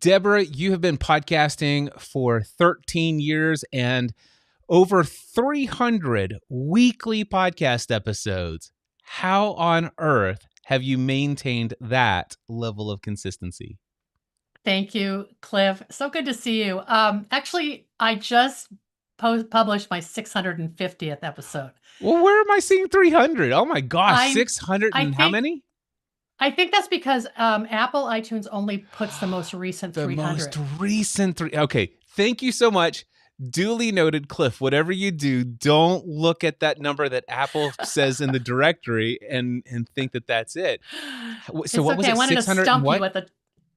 Deborah, you have been podcasting for 13 years and over 300 weekly podcast episodes. How on earth have you maintained that level of consistency? Thank you, Cliff. So good to see you. Actually, I just published my 650th episode. Well, where am I seeing 300? Oh my gosh, I 600 I and how think many? I think that's because Apple iTunes only puts the most recent The most 300. recent three. Okay, thank you so much. Duly noted, Cliff. Whatever you do, don't look at that number that Apple says in the directory and think that that's it. So It's what was okay. I it? wanted to 600 and stump you what? at the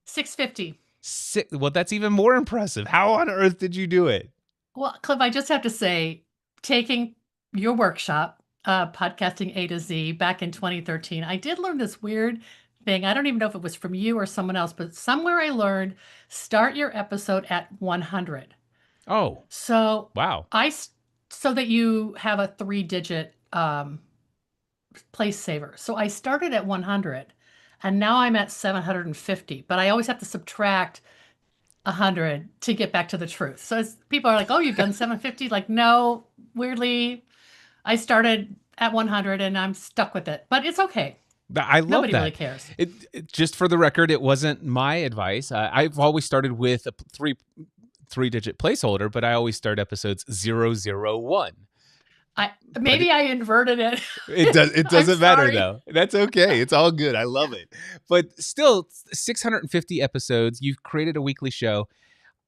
650. Well, that's even more impressive. How on earth did you do it? Well, Cliff, I just have to say, taking your workshop, podcasting A to Z, back in 2013, I did learn this weird thing. I don't even know if it was from you or someone else, but somewhere I learned start your episode at 100. Oh, So wow. I, so that you have a 3-digit place saver. So I started at 100 and now I'm at 750, but I always have to subtract 100 to get back to the truth. So people are like, "Oh, you've done 750?" Like, no, weirdly, I started at 100 and I'm stuck with it. But it's okay. I love Nobody really that. cares. Just for the record, it wasn't my advice. I've always started with a three-digit placeholder, but I always start episodes 001. I But maybe I inverted it. it I'm doesn't matter sorry. though. That's okay. It's all good. I love it. But still, 650 episodes. You've created a weekly show.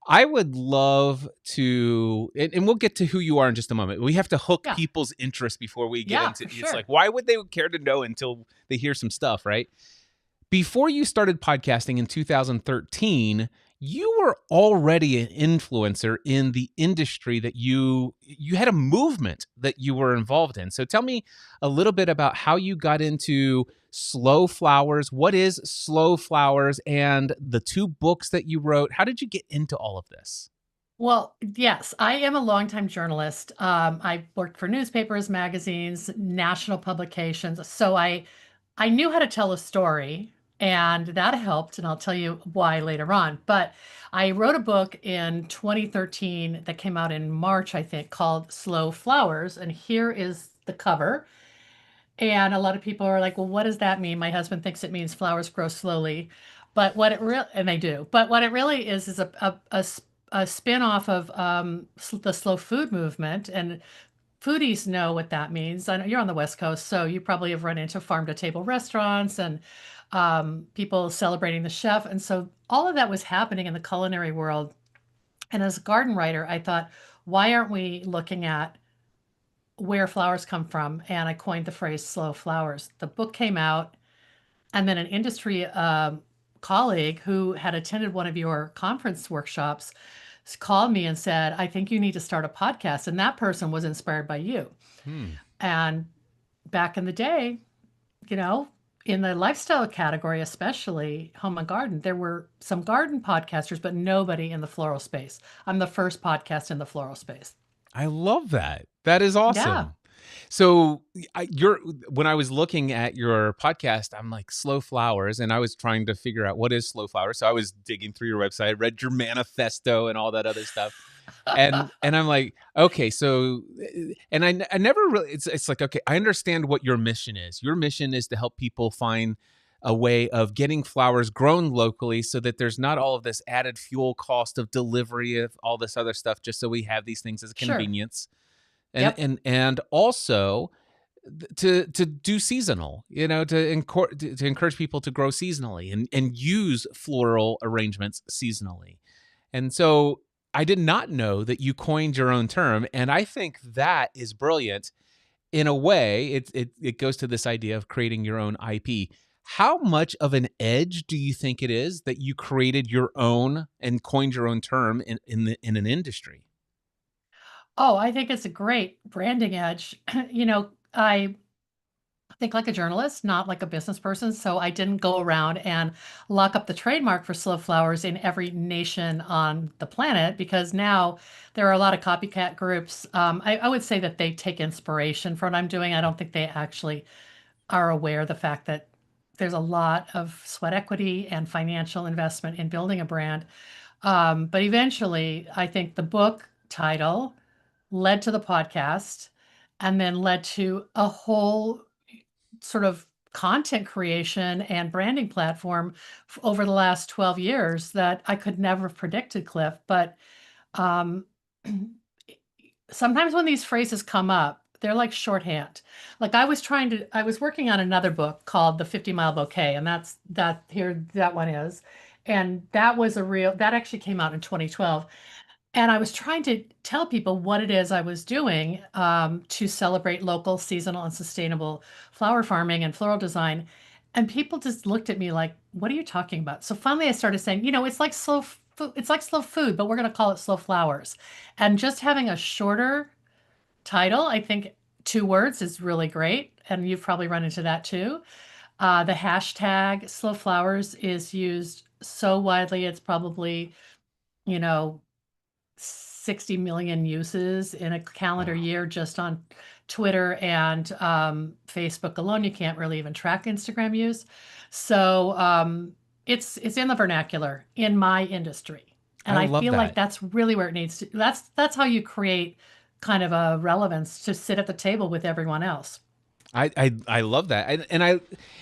I would love to, and we'll get to who you are in just a moment. We have to hook Yeah. people's interest before we get Yeah, into. for It's like, sure. why would they care to know until they hear some stuff, right? Before you started podcasting in 2013, you were already an influencer in the industry that you had a movement that you were involved in. So tell me a little bit about how you got into Slow Flowers. What is Slow Flowers and the 2 books that you wrote? How did you get into all of this? Well, yes, I am a longtime journalist. I worked for newspapers, magazines, national publications. So I knew how to tell a story, and that helped. And I'll tell you why later on. But I wrote a book in 2013 that came out in March, I think, called Slow Flowers. And here is the cover. And a lot of people are like, well, what does that mean? My husband thinks it means flowers grow slowly. But what it really, and they do, but what it really is a spin off of the slow food movement. And foodies know what that means. I know you're on the West Coast, so you probably have run into farm to table restaurants and people celebrating the chef. And so all of that was happening in the culinary world. And as a garden writer, I thought, why aren't we looking at where flowers come from? And I coined the phrase slow flowers. The book came out, and then an industry colleague who had attended one of your conference workshops called me and said, I think you need to start a podcast. And that person was inspired by you. Hmm. And back in the day, you know, in the lifestyle category, especially home and garden, there were some garden podcasters, but nobody in the floral space. I'm the first podcast in the floral space. I love that. That is Yeah. awesome. So when I was looking at your podcast, I'm like Slow Flowers, and I was trying to figure out what is Slow Flowers. So I was digging through your website, read your manifesto and all that other stuff. And I'm like, okay, so and I never really it's like, okay, I understand what your mission is. Your mission is to help people find a way of getting flowers grown locally so that there's not all of this added fuel cost of delivery of all this other stuff, just so we have these things as a Sure. convenience. and Yep. and and also to do seasonal, to encourage people to grow seasonally and use floral arrangements seasonally. And so I did not know that you coined your own term, and I think that is brilliant. In a way, it goes to this idea of creating your own IP. How much of an edge do you think it is that you created your own and coined your own term in an industry? Oh, I think it's a great branding edge. I think like a journalist, not like a business person. So I didn't go around and lock up the trademark for slow flowers in every nation on the planet because now there are a lot of copycat groups. I would say that they take inspiration from what I'm doing. I don't think they actually are aware of the fact that there's a lot of sweat equity and financial investment in building a brand. But eventually, I think the book title led to the podcast and then led to a whole sort of content creation and branding platform over the last 12 years that I could never have predicted, Cliff. But um, sometimes when these phrases come up, they're like shorthand. Like I was working on another book called The 50-Mile Bouquet, and that one is. And that actually came out in 2012. And I was trying to tell people what it is I was doing to celebrate local, seasonal, and sustainable flower farming and floral design. And people just looked at me like, "What are you talking about?" So finally, I started saying, it's like it's like slow food, but we're going to call it slow flowers. And just having a shorter title, I think 2 words is really great. And you've probably run into that too. The hashtag slow flowers is used so widely; it's probably you know 60 million uses in a calendar Wow. year just on Twitter and Facebook alone. You can't really even track Instagram use. So it's in the vernacular in my industry. I And I love feel like that. that's really where it needs to. That's how you create kind of a relevance to sit at the table with everyone else. I love that.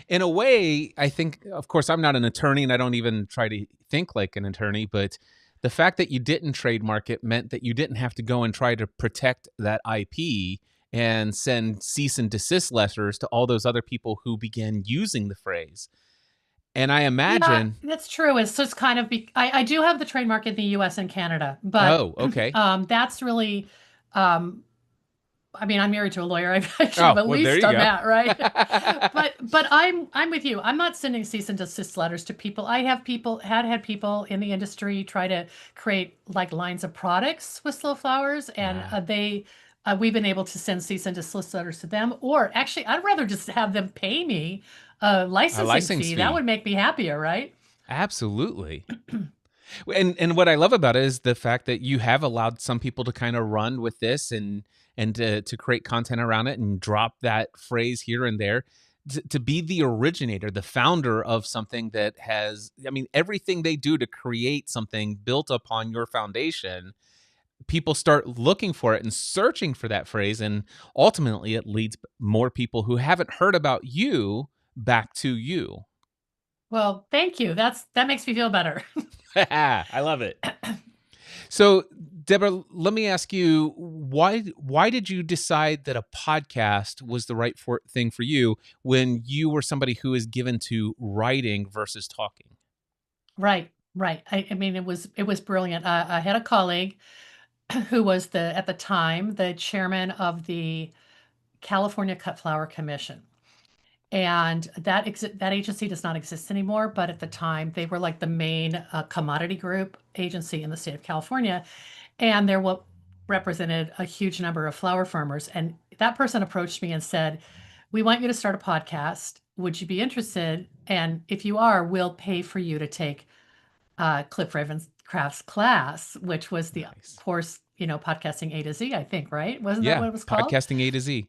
In a way, I think, of course, I'm not an attorney and I don't even try to think like an attorney, but the fact that you didn't trademark it meant that you didn't have to go and try to protect that IP and send cease and desist letters to all those other people who began using the phrase. And I Yeah, imagine, that's true. It's just kind of I do have the trademark in the US and Canada, but oh, okay. that's really um, I mean, I'm married to a lawyer. I should have Oh, at well, there least you done go. that, right? But I'm with you. I'm not sending cease and desist letters to people. I have had people in the industry try to create like lines of products with slow flowers, and Ah, we've been able to send cease and desist letters to them. Or actually, I'd rather just have them pay me a a licensing license fee. That fee. would make me happier, right? Absolutely. And what I love about it is the fact that you have allowed some people to kind of run with this and to create content around it and drop that phrase here and there to be the originator, the founder of something that has, I mean, everything they do to create something built upon your foundation. People start looking for it and searching for that phrase, and ultimately it leads more people who haven't heard about you back to you. Well, thank you. That makes me feel better. I love it. So, Deborah, let me ask you, why did you decide that a podcast was the right thing for you when you were somebody who is given to writing versus talking? Right, right. I mean, it was brilliant. I had a colleague who was at the time the chairman of the California Cut Flower Commission. And that agency does not exist anymore, but at the time they were like the main commodity group agency in the state of California, and they're what represented a huge number of flower farmers. And that person approached me and said, "We want you to start a podcast. Would you be interested? And if you are, we'll pay for you to take Cliff Ravenscraft's class, which was the Nice. course, podcasting A to Z, I think, right? Wasn't that Yeah, what it was called?" podcasting A to Z.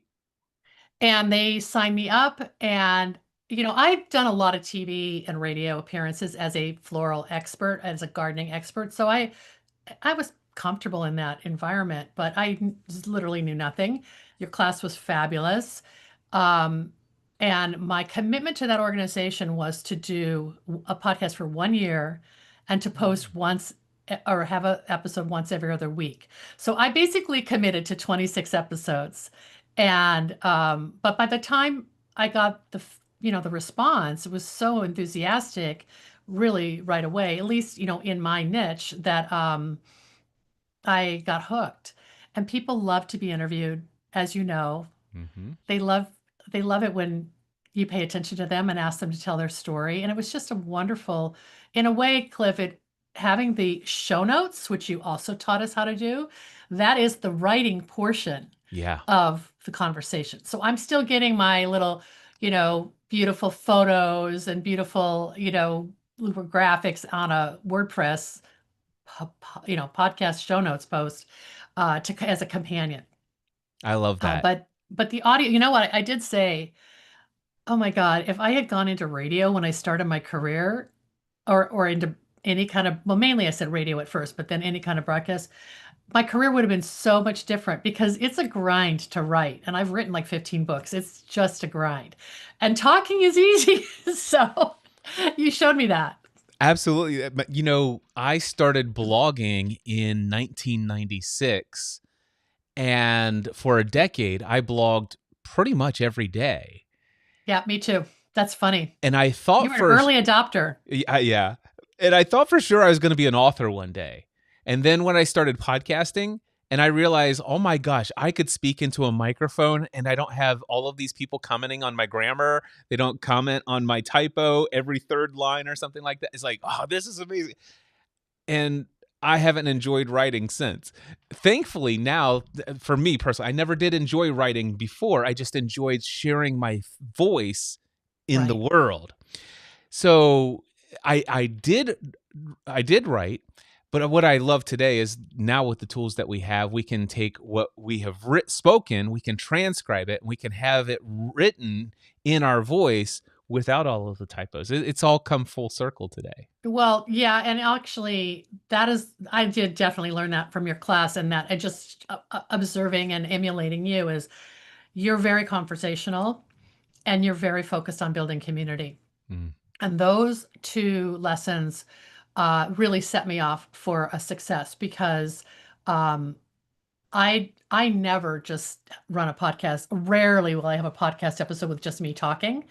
And they signed me up. And, I've done a lot of TV and radio appearances as a floral expert, as a gardening expert. So I was comfortable in that environment, but just literally knew nothing. Your class was fabulous. Um, and my commitment to that organization was to do a podcast for 1 year and to post once or have an episode once every other week. So I basically committed to 26 episodes. And but by the time I got the response, it was so enthusiastic really right away, at least, in my niche that I got hooked. And people love to be interviewed, as you know. Hmm. They love they love it when you pay attention to them and ask them to tell their story. And it was just a wonderful, in a way, Cliff, having the show notes, which you also taught us how to do, that is the writing portion Yeah, of the conversation. So I'm still getting my little, beautiful photos and beautiful, graphics on a WordPress podcast show notes post to as a companion. I love that. But the audio, you know what I did say? Oh my God, if I had gone into radio when I started my career, or into any kind of, well, mainly I said radio at first, but then any kind of broadcast, my career would have been so much different because it's a grind to write. And I've written like 15 books. It's just a grind. And talking is easy. So you showed me that. Absolutely. But, you know, I started blogging in 1996, and for a decade, I blogged pretty much every day. Yeah, me too. That's funny. And I You thought were an first, early adopter. yeah, and I thought for sure I was going to be an author one day. And then when I started podcasting, and I realized, oh my gosh, I could speak into a microphone and I don't have all of these people commenting on my grammar. They don't comment on my typo every third line or something like that. It's like, oh, this is amazing. And I haven't enjoyed writing since. Thankfully, now, for me personally, I never did enjoy writing before. I just enjoyed sharing my voice in the Right. world. So I I did I did write, but what I love today is now with the tools that we have, we can take what we have spoken, we can transcribe it, and we can have it written in our voice without all of the typos. It's all come full circle today. Well, yeah, and actually, that is, I did definitely learn that from your class, and that, and just observing and emulating you is you're very conversational and you're very focused on building community. Mm. And those two lessons really set me off for a success because um, I never just run a podcast. Rarely will I have a podcast episode with just me talking.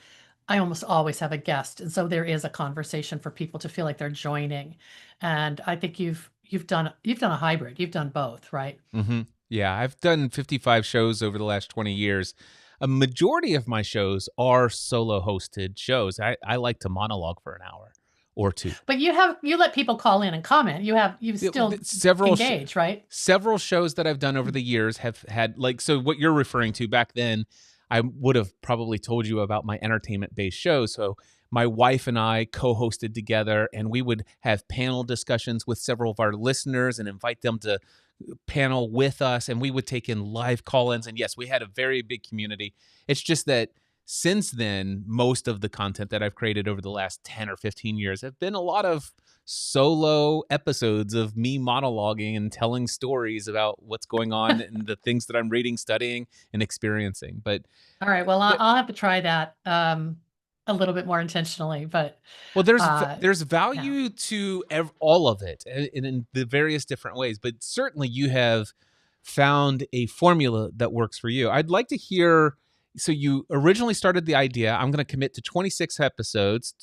I almost always have a guest, and so there is a conversation for people to feel like they're joining. And I think you've done a hybrid. You've done both, right? Hmm. Yeah, I've done 55 shows over the last 20 years. A majority of my shows are solo hosted shows. I like to monologue for an hour or two. But you let people call in and comment. You Yeah, still several engage, right? several shows that I've done over the years have had, like, so what you're referring to back then, I would have probably told you about my entertainment based show. So my wife and I co-hosted together, and we would have panel discussions with several of our listeners and invite them to panel with us, and we would take in live call-ins. And yes, we had a very big community. It's just that since then, most of the content that I've created over the last 10 or 15 years have been a lot of solo episodes of me monologuing and telling stories about what's going on and the things that I'm reading, studying, and experiencing. But All right. Well, the, I'll have to try that a little bit more intentionally. But well, uh, there's yeah. value to all of it, in the various different ways. But certainly, you have found a formula that works for you. I'd like to hear. So you originally started the idea. I'm going to commit to 26 episodes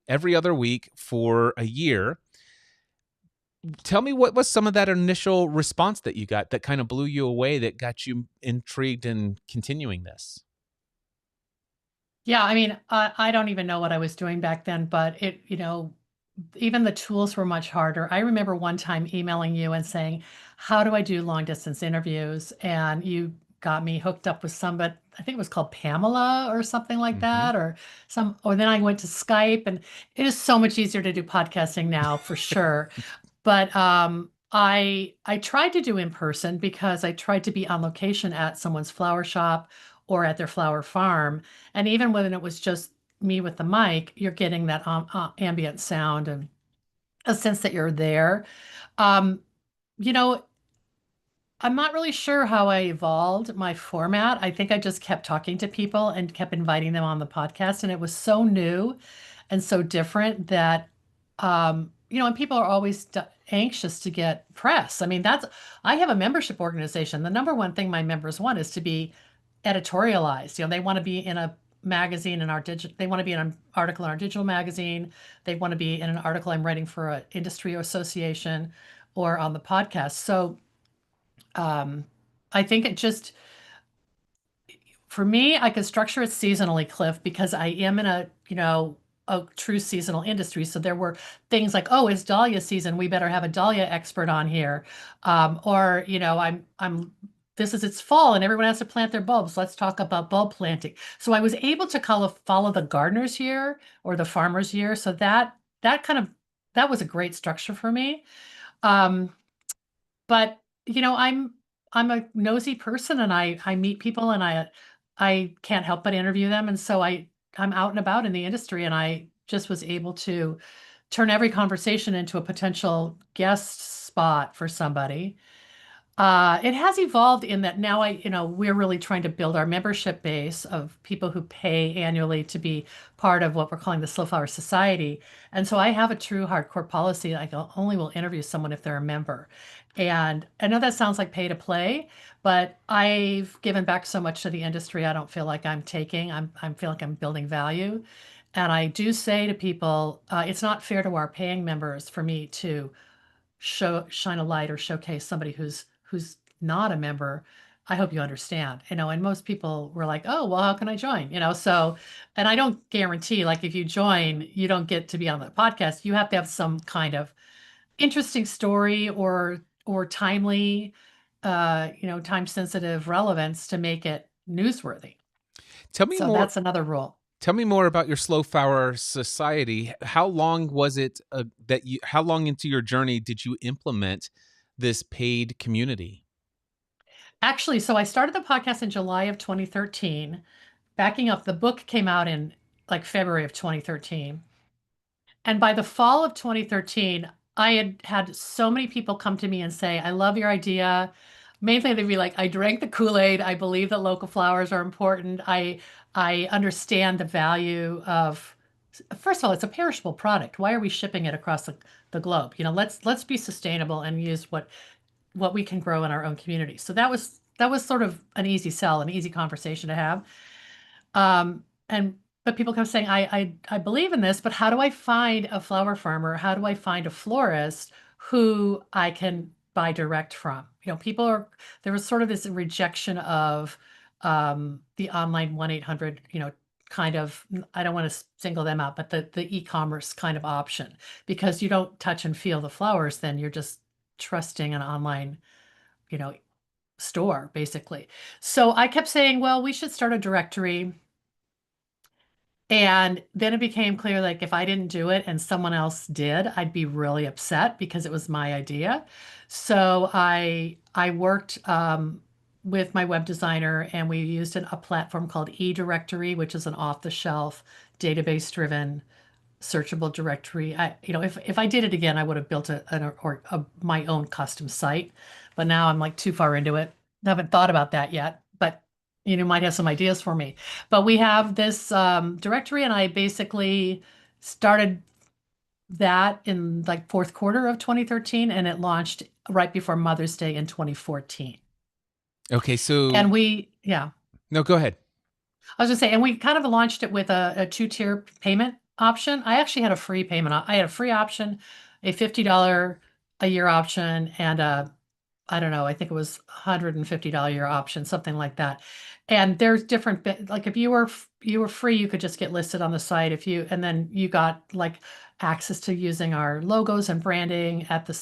every other week for a year. Tell me, what was some of that initial response that you got that kind of blew you away, that got you intrigued in continuing this? Yeah, I mean, I don't even know what I was doing back then, but even the tools were much harder. I remember one time emailing you and saying, "How do I do long distance interviews?" And you got me hooked up with somebody, I think it was called Pamela or something like Hmm. that, or then I went to Skype, and it is so much easier to do podcasting now for sure. But I tried to do in person because I tried to be on location at someone's flower shop or at their flower farm. And even when it was just me with the mic, you're getting that ambient sound and a sense that you're there. Um, you know, I'm not really sure how I evolved my format. I think I just kept talking to people and kept inviting them on the podcast. And it was so new and so different that, and people are always anxious to get press. I mean, I have a membership organization. The number one thing my members want is to be editorialized. They want to be in a magazine in our digital, they want to be in an article in our digital magazine. They want to be in an article I'm writing for an industry association or on the podcast. So, um, I think it just, for me, I could structure it seasonally, Cliff, because I am in a true seasonal industry. So there were things like, oh, it's dahlia season. We better have a dahlia expert on here. Or, this is its fall and everyone has to plant their bulbs. Let's talk about bulb planting. So I was able to kind of follow the gardener's year or the farmer's year. So that was a great structure for me. Um, but I'm a nosy person, and I meet people, and I can't help but interview them, and so I I'm out and about in the industry, and I just was able to turn every conversation into a potential guest spot for somebody. It has evolved in that now we're really trying to build our membership base of people who pay annually to be part of what we're calling the Slow Flower Society. And so I have a true hardcore policy. Only will interview someone if they're a member. And I know that sounds like pay to play, but I've given back so much to the industry. I don't feel like I'm taking. I feel like I'm building value. And I do say to people, it's not fair to our paying members for me to shine a light or showcase somebody who's not a member. I hope you understand. And most people were like, "Oh, well, how can I join?" So, and I don't guarantee, like, if you join, you don't get to be on the podcast. You have to have some kind of interesting story or timely, time sensitive relevance to make it newsworthy. Tell me So more. that's another rule. Tell me more about your Slow Flower Society. How long was it that you? How long into your journey did you implement this paid community? Actually, so I started the podcast in July of 2013. Backing up, the book came out in like February of 2013. And by the fall of 2013, I had had so many people come to me and say, I love your idea. Mainly they'd be like, I drank the Kool-Aid. I believe that local flowers are important. I understand the value of, first of all, it's a perishable product. Why are we shipping it across the globe? Let's be sustainable and use what we can grow in our own community. So that was sort of an easy sell, an easy conversation to have. And but people kept saying, I believe in this, but how do I find a flower farmer? How do I find a florist who I can buy direct from? There was sort of this rejection of the online 1-800, kind of, I don't want to single them out, but the e-commerce kind of option, because you don't touch and feel the flowers, then you're just trusting an online, you know, store basically. So I kept saying, well, we should start a directory. And then it became clear, like, if I didn't do it and someone else did, I'd be really upset because it was my idea. So I worked with my web designer, and we used a platform called eDirectory, which is an off-the-shelf, database-driven searchable directory. If I did it again, I would have built my own custom site, but now I'm like too far into it. I haven't thought about that yet, but might have some ideas for me. But we have this directory, and I basically started that in like fourth quarter of 2013, and it launched right before Mother's Day in 2014. Okay, And so yeah. no, go ahead. I was gonna say, and we kind of launched it with a two-tier payment option. I actually had a free payment. I had a free option, a $50 a year option, and I don't know, I think it was $150 a year option, something like that. And there's different like if you were free, you could just get listed on the site. And then you got like access to using our logos and branding at the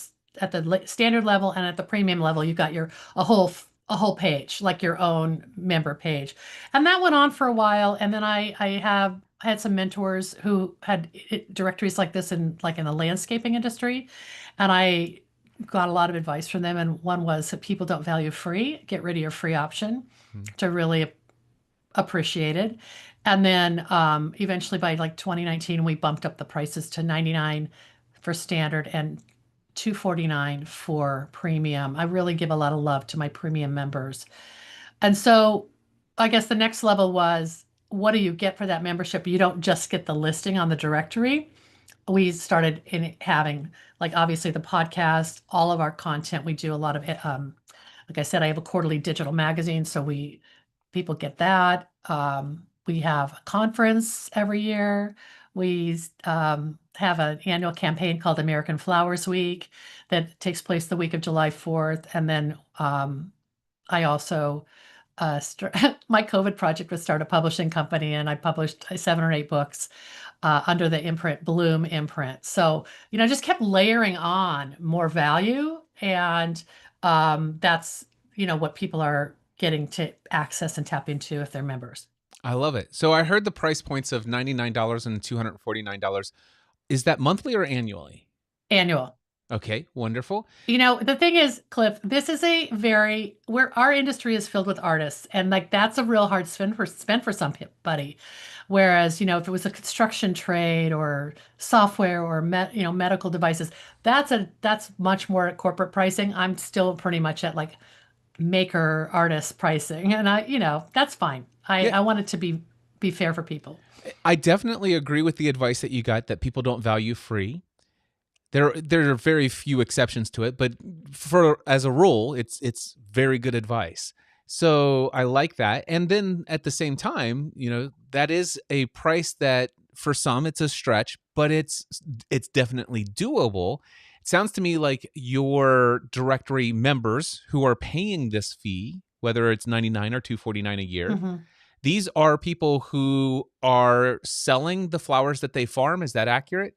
standard level, and at the premium level, you got a whole page, like your own member page. And that went on for a while. And then I had some mentors who had directories like this in the landscaping industry. And I got a lot of advice from them. And one was that people don't value free, get rid of your free option Mhm. to really appreciate it. And then eventually by like 2019, we bumped up the prices to 99 for standard and 249 for premium. I really give a lot of love to my premium members. And so I guess the next level was, what do you get for that membership? You don't just get the listing on the directory. We started in having, like, obviously the podcast, all of our content. We do a lot of like I said, I have a quarterly digital magazine, so people get that. We have a conference every year. We have an annual campaign called American Flowers Week that takes place the week of July 4th. And then I also my COVID project was start a publishing company, and I published 7 or 8 books under the imprint Bloom imprint. So just kept layering on more value, and that's what people are getting to access and tap into if they're members. I love it. So I heard the price points of $99 and $249. Is that monthly or annually? Annual. Okay, wonderful. The thing is, Cliff, this is a very where our industry is filled with artists, and like that's a real hard spend for somebody. Whereas, if it was a construction trade or software or medical devices, that's much more at corporate pricing. I'm still pretty much at like maker artist pricing, and that's fine. I Yeah, I want it to be fair for people. I definitely agree with the advice that you got that people don't value free. There are very few exceptions to it, but for as a rule, it's very good advice. So I like that. And then at the same time, that is a price that for some it's a stretch, but it's definitely doable. It sounds to me like your directory members who are paying this fee, whether it's 99 or 249 a year, Mhm. these are people who are selling the flowers that they farm. Is that accurate?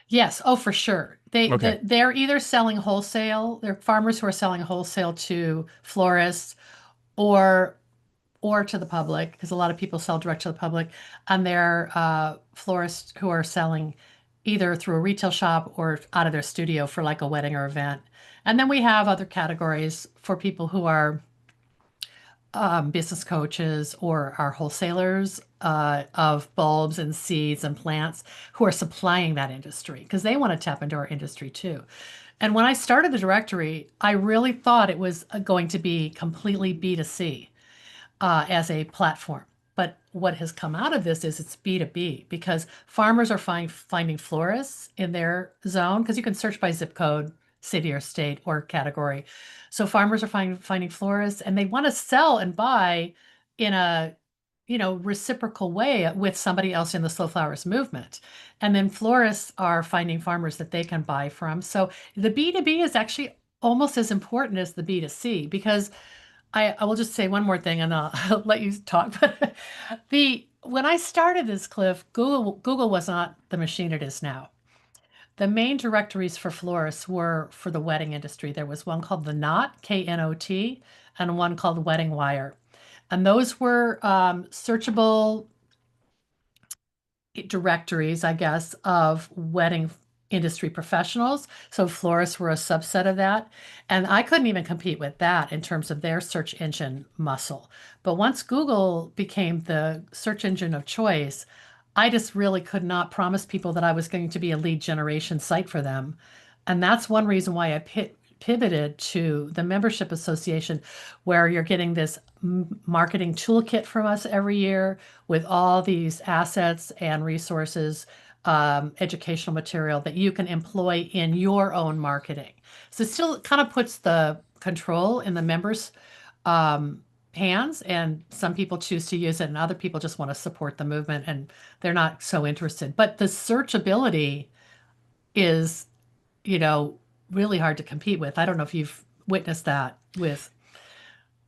Yes, oh, for sure. Okay. They're either selling wholesale, they're farmers who are selling wholesale to florists or or to the public, because a lot of people sell direct to the public, and they're florists who are selling either through a retail shop or out of their studio for like a wedding or event. And then we have other categories for people who are business coaches or our wholesalers of bulbs and seeds and plants who are supplying that industry because they want to tap into our industry too. And when I started the directory, I really thought it was going to be completely B2C as a platform. But what has come out of this is it's B2B because farmers are finding florists in their zone because you can search by zip code, city or state or category. So farmers are finding florists and they want to sell and buy in a reciprocal way with somebody else in the slow flowers movement. And then florists are finding farmers that they can buy from. So the B2B is actually almost as important as the B2C because I will just say one more thing and I'll let you talk. But the when I started this, Cliff, Google was not the machine it is now. The main directories for florists were for the wedding industry. There was one called the Knot, Knot, and one called Wedding Wire. And those were searchable directories, I guess, of wedding industry professionals. So florists were a subset of that. And I couldn't even compete with that in terms of their search engine muscle. But once Google became the search engine of choice, I just really could not promise people that I was going to be a lead generation site for them. And that's one reason why I pivoted to the membership association, where you're getting this marketing toolkit from us every year with all these assets and resources, educational material that you can employ in your own marketing. So it still kind of puts the control in the members' hands, and some people choose to use it, and other people just want to support the movement and they're not so interested. But the searchability is, you know, really hard to compete with. I don't know if you've witnessed that with,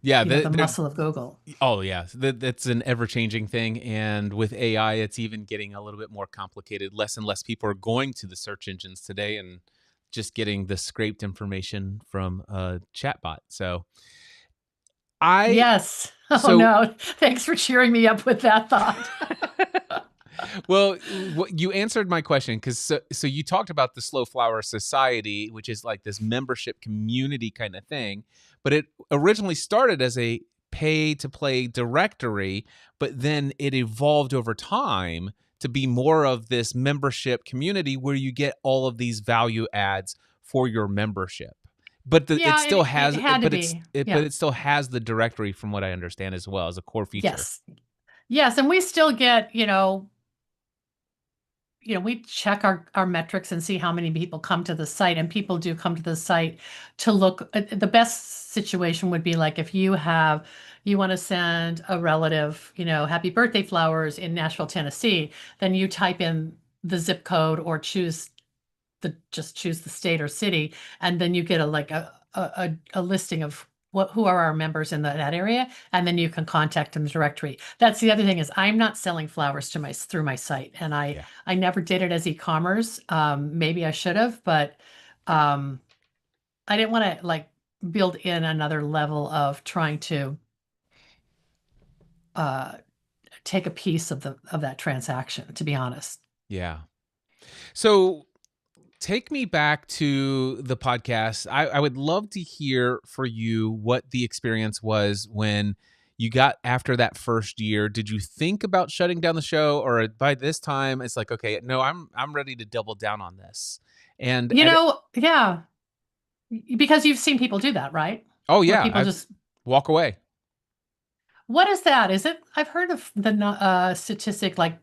Yeah, the muscle of Google. oh yeah, that's an ever-changing thing, and with AI, it's even getting a little bit more complicated. Less and less people are going to the search engines today and just getting the scraped information from a chatbot. I Yes. Oh so no. Thanks for cheering me up with that thought. well, you answered my question because so you talked about the Slow Flower Society, which is like this membership community kind of thing, but it originally started as a pay to play directory, but then it evolved over time to be more of this membership community where you get all of these value adds for your membership. But it Yeah, still it has, had to be. but Yeah. it still has the directory, from what I understand, as well as a core feature. Yes. Yes, and we still get, we check our metrics and see how many people come to the site, and people do come to the site to look. The best situation would be like if you want to send a relative, happy birthday flowers in Nashville, Tennessee, then you type in the zip code or just choose the state or city, and then you get a listing of who are our members in that area, and then you can contact them directory. That's the other thing is I'm not selling flowers to my through my site, and I Yeah. I never did it as e-commerce. Maybe I should have, but um, I didn't want to like build in another level of trying to uh, take a piece of that transaction. To be honest. Yeah. So take me back to the podcast. I would love to hear for you what the experience was when you got after that first year. Did you think about shutting down the show, or by this time it's like, okay, no, I'm ready to double down on this? And Yeah, because you've seen people do that, right? oh Where yeah, people I just, walk away. what is that? Is it, I've heard of the statistic like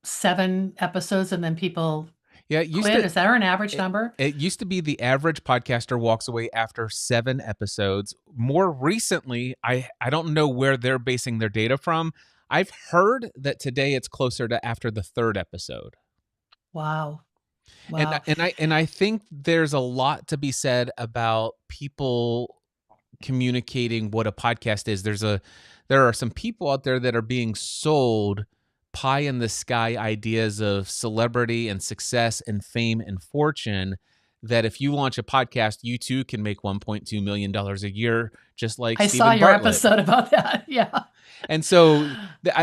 7 episodes and then people Yeah, quit. Is that an average number? it used to be the average podcaster walks away after 7 episodes. More recently, I don't know where they're basing their data from. I've heard that today it's closer to after the third episode. Wow. And Wow. I think there's a lot to be said about people communicating what a podcast is. There are some people out there that are being sold pie in the sky ideas of celebrity and success and fame and fortune, that if you launch a podcast, you too can make $1.2 million a year, just like I saw Stephen your Bartlett. episode about that. Yeah. And so,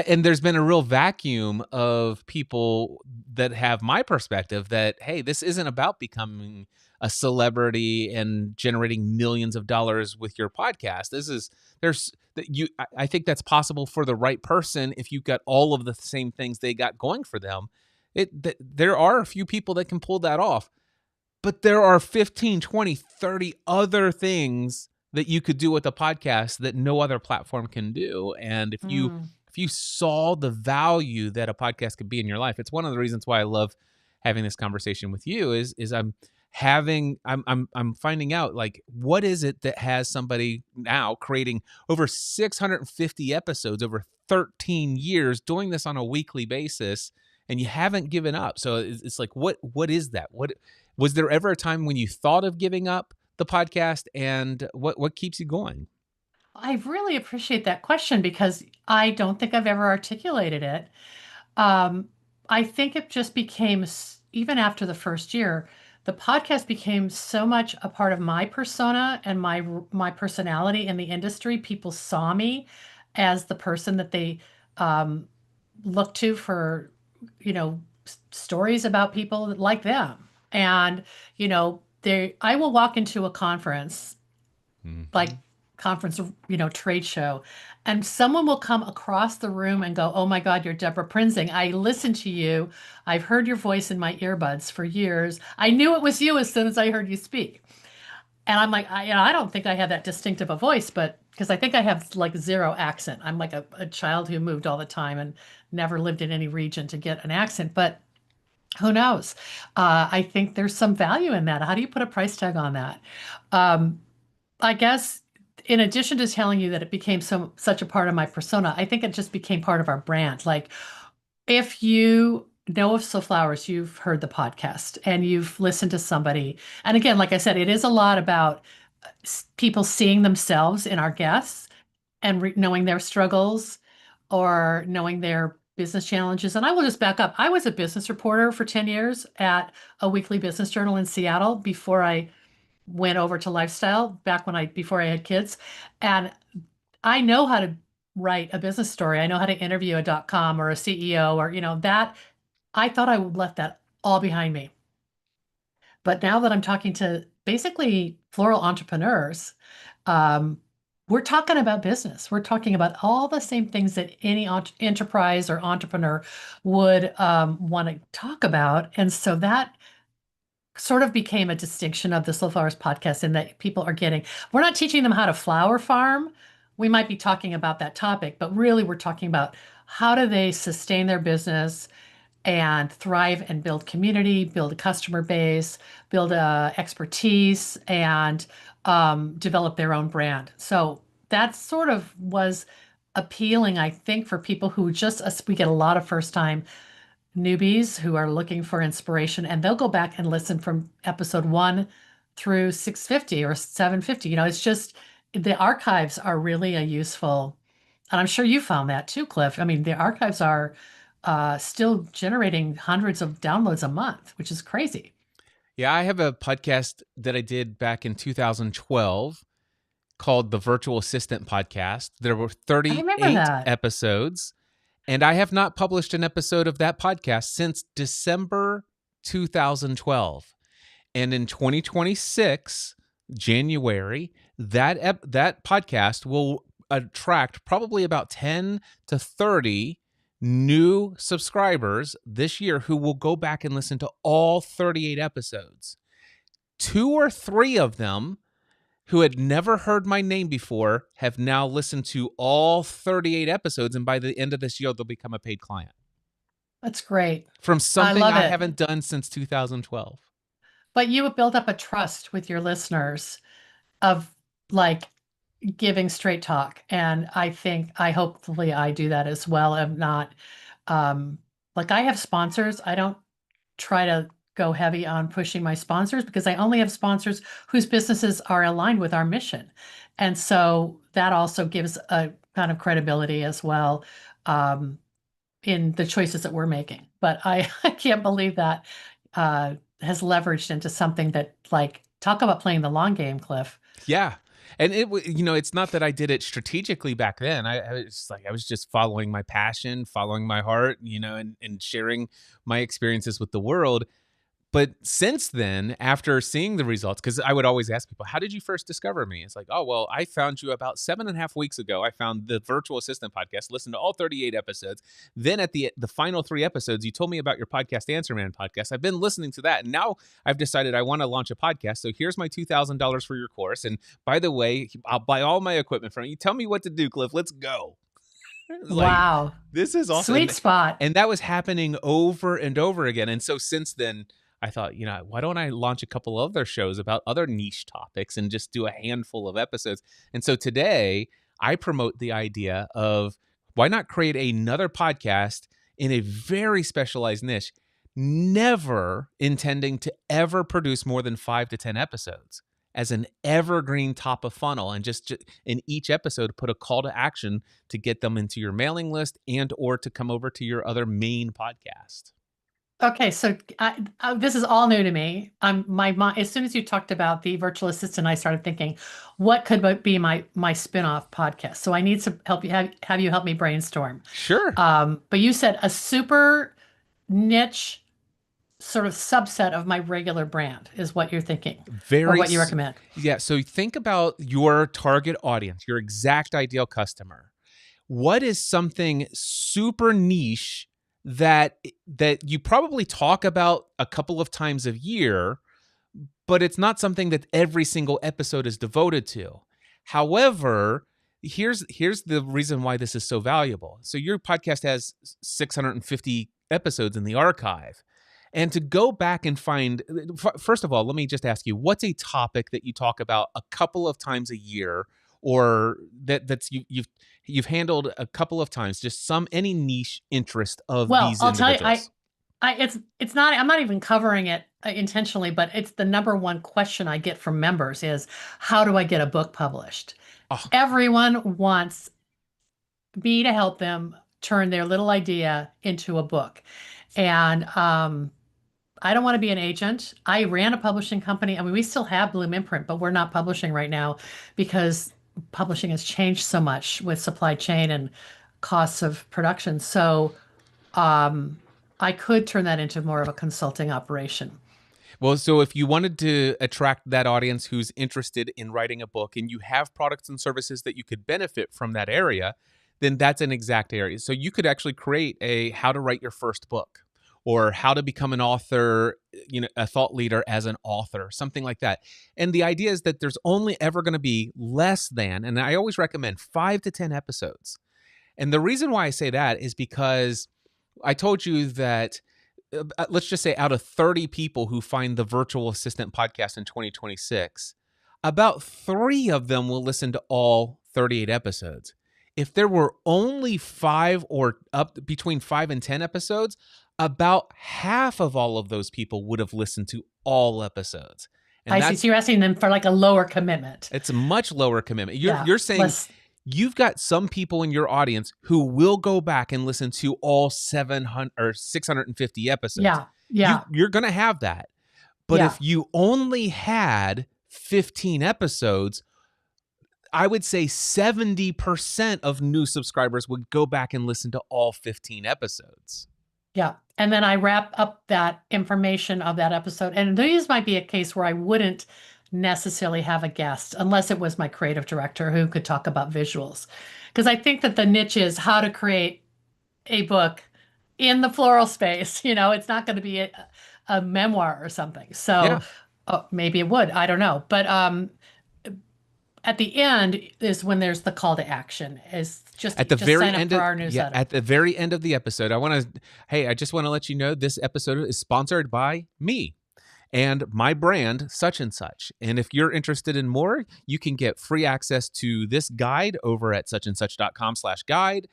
and there's been a real vacuum of people that have my perspective that, hey, this isn't about becoming a celebrity and generating millions of dollars with your podcast. This is, there's, that you, I think that's possible for the right person if you've got all of the same things they got going for them. There are a few people that can pull that off, but there are 15, 20, 30 other things that you could do with a podcast that no other platform can do. And Mm. if you saw the value that a podcast could be in your life, it's one of the reasons why I love having this conversation with you is I'm finding out, like, what is it that has somebody now creating over 650 episodes over 13 years, doing this on a weekly basis, and you haven't given up. So it's like, what is that? What was there ever a time when you thought of giving up the podcast, and what keeps you going? I really appreciate that question because I don't think I've ever articulated it. Um, I think it just became, even after the first year, the podcast became so much a part of my persona and my personality in the industry. People saw me as the person that they um, look to for, stories about people like them. And, I will walk into a conference, like Hmm. conference, trade show, and someone will come across the room and go, "Oh my God, you're Debra Prinzing. I listened to you. I've heard your voice in my earbuds for years. I knew it was you as soon as I heard you speak." And I'm like, I don't think I have that distinctive a voice, but because I think I have like zero accent. I'm like a child who moved all the time and never lived in any region to get an accent. But who knows? I think there's some value in that. How do you put a price tag on that? Um, I guess in addition to telling you that it became such a part of my persona, I think it just became part of our brand. Like if you know of So Flowers, you've heard the podcast and you've listened to somebody. And again, like I said, it is a lot about people seeing themselves in our guests and knowing their struggles or knowing their business challenges. And I will just back up. I was a business reporter for 10 years at a weekly business journal in Seattle before I went over to lifestyle, back before I had kids. And I know how to write a business story. I know how to interview a .com or a CEO or, that I thought I would left that all behind me. But now that I'm talking to basically floral entrepreneurs, um, we're talking about business. We're talking about all the same things that any enterprise or entrepreneur would want to talk about. And so that sort of became a distinction of the Slow Flowers podcast in that people are getting, we're not teaching them how to flower farm. We might be talking about that topic, but really we're talking about how do they sustain their business and thrive and build community, build a customer base, build expertise, and develop their own brand. So that sort of was appealing, I think, for people who just, we get a lot of first time newbies who are looking for inspiration, and they'll go back and listen from episode 1 through 650 or 750. It's just the archives are really a useful, and I'm sure you found that too, Cliff. I mean, the archives are still generating hundreds of downloads a month, which is crazy. Yeah, I have a podcast that I did back in 2012 called the Virtual Assistant Podcast. There were I remember 38 that. episodes, and I have not published an episode of that podcast since December 2012. And in 2026, January, that podcast will attract probably about 10 to 30 new subscribers this year who will go back and listen to all 38 episodes. 2 or 3 of them who had never heard my name before have now listened to all 38 episodes, and by the end of this year, they'll become a paid client That's great. from I something love I it. haven't done since 2012. But you have built up a trust with your listeners of like giving straight talk. And I hopefully I do that as well. I'm not like I have sponsors. I don't try to go heavy on pushing my sponsors because I only have sponsors whose businesses are aligned with our mission. And so that also gives a kind of credibility as well in the choices that we're making. But I can't believe that has leveraged into something that like talk about playing the long game, Cliff. Yeah. And it's not that I did it strategically back then. I was just following my passion, following my heart, and sharing my experiences with the world. But since then, after seeing the results, because I would always ask people, how did you first discover me? It's like, oh, well, I found you about 7.5 weeks ago. I found the Virtual Assistant podcast, listened to all 38 episodes. Then at the final 3 episodes, you told me about your podcast, Answer Man podcast. I've been listening to that. And now I've decided I want to launch a podcast. So here's my $2,000 for your course. And by the way, I'll buy all my equipment from you. Tell me what to do, Cliff. Let's go. Like, Wow. this is awesome. Sweet spot. And that was happening over and over again. And so since then, I thought, why don't I launch a couple other shows about other niche topics and just do a handful of episodes? And so today I promote the idea of why not create another podcast in a very specialized niche, never intending to ever produce more than 5 to 10 episodes as an evergreen top of funnel, and just in each episode put a call to action to get them into your mailing list and or to come over to your other main podcast. Okay, so this is all new to me. My mind, as soon as you talked about the virtual assistant, I started thinking, what could be my spin-off podcast? So I need some help. Have you help me brainstorm? Sure. But you said a super niche sort of subset of my regular brand is what you're thinking, or Very, what you recommend. yeah. So think about your target audience, your exact ideal customer. What is something super niche that you probably talk about a couple of times a year, but it's not something that every single episode is devoted to? However, here's the reason why this is so valuable. So your podcast has 650 episodes in the archive. And to go back and find, first of all, let me just ask you, what's a topic that you talk about a couple of times a year, or you've handled a couple of times, just any niche interest of Well, these I'll tell you, individuals? it's not, I'm not even covering it intentionally, but it's the number one question I get from members is, how do I get a book published? Oh, Everyone wants me to help them turn their little idea into a book. And I don't want to be an agent. I ran a publishing company. I mean, we still have Bloom Imprint, but we're not publishing right now because publishing has changed so much with supply chain and costs of production. So I could turn that into more of a consulting operation. well, so if you wanted to attract that audience who's interested in writing a book and you have products and services that you could benefit from that area, then that's an exact area. So you could actually create a how to write your first book, or how to become an author, a thought leader as an author, something like that. And the idea is that there's only ever going to be less than, and I always recommend 5 to 10 episodes. And the reason why I say that is because I told you that let's just say out of 30 people who find the Virtual Assistant podcast in 2026, about 3 of them will listen to all 38 episodes. If there were only 5 or up between 5 and 10 episodes, about half of all of those people would have listened to all episodes. And I see. So you're asking them for like a lower commitment. it's a much lower commitment. Yeah, You're saying less. you've got some people in your audience who will go back and listen to all 700 or 650 episodes. Yeah, yeah, You're going to have that. But yeah. if you only had 15 episodes, I would say 70% of new subscribers would go back and listen to all 15 episodes. Yeah. and then I wrap up that information of that episode. And these might be a case where I wouldn't necessarily have a guest unless it was my creative director who could talk about visuals. Because I think that the niche is how to create a book in the floral space. It's not going to be a memoir or something. So Yeah. maybe it would. I don't know. But at the end is when there's the call to action is At the just very sign up end for of our yeah, newsletter. at the very end of the episode, I just want to let you know this episode is sponsored by me and my brand, such and such. And if you're interested in more, you can get free access to this guide over at suchandsuch.com/guide.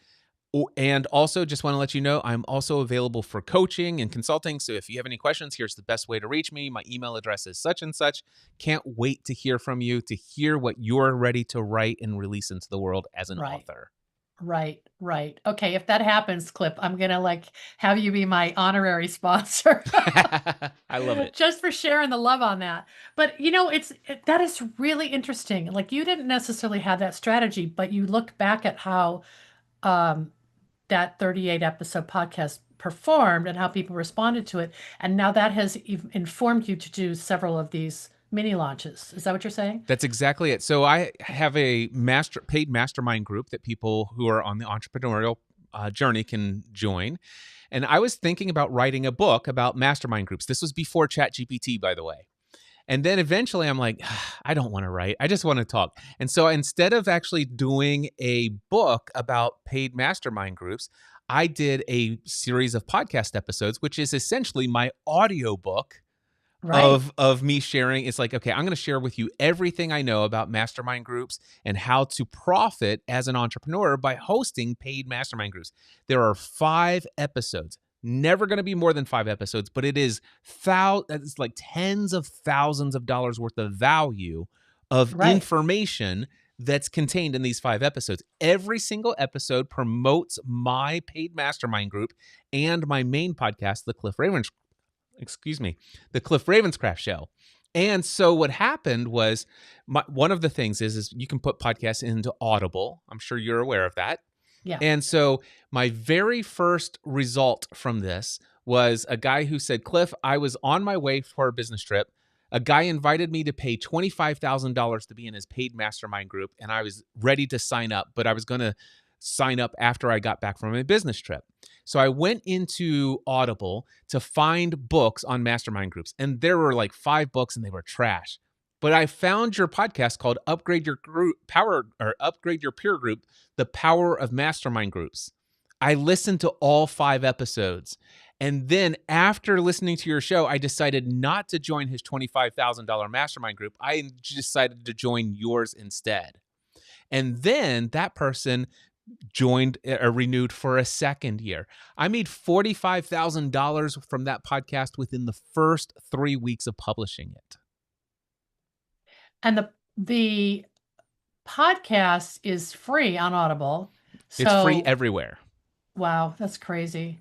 And also, just want to let you know, I'm also available for coaching and consulting. So if you have any questions, here's the best way to reach me. My email address is such and such. Can't wait to hear from you, to hear what you're ready to write and release into the world as an Right. author. Right, right. Okay, if that happens, Clip, I'm gonna have you be my honorary sponsor I love it. just for sharing the love on that. But that is really interesting. Like you didn't necessarily have that strategy, but you look back at how um, that 38 episode podcast performed and how people responded to it, and now that has informed you to do several of these mini launches. Is that what you're saying? That's exactly it. So I have a paid mastermind group that people who are on the entrepreneurial journey can join. And I was thinking about writing a book about mastermind groups. This was before ChatGPT, by the way. And then eventually I'm like, I don't want to write. I just want to talk. And so instead of actually doing a book about paid mastermind groups, I did a series of podcast episodes, which is essentially my audio book Right, of me sharing. It's like, okay, I'm going to share with you everything I know about mastermind groups and how to profit as an entrepreneur by hosting paid mastermind groups. There are 5 episodes. Never going to be more than 5 episodes, but it's like tens of thousands of dollars worth of value of right. information that's contained in these 5 episodes. Every single episode promotes my paid mastermind group and my main podcast, the Cliff Ravenscraft Show. And so what happened was, one of the things is you can put podcasts into Audible. I'm sure you're aware of that. Yeah. And so my very first result from this was a guy who said, Cliff, I was on my way for a business trip. A guy invited me to pay $25,000 to be in his paid mastermind group, and I was ready to sign up, but I was going to sign up after I got back from a business trip. So I went into Audible to find books on mastermind groups, and there were like 5 books and they were trash. But I found your podcast called Upgrade Your Peer Group, The Power of Mastermind Groups. I listened to all 5 episodes. And then after listening to your show, I decided not to join his $25,000 mastermind group. I decided to join yours instead. And then that person joined or renewed for a second year. I made $45,000 from that podcast within the first 3 weeks of publishing it. And the podcast is free on Audible. It's free So, everywhere. wow, that's crazy.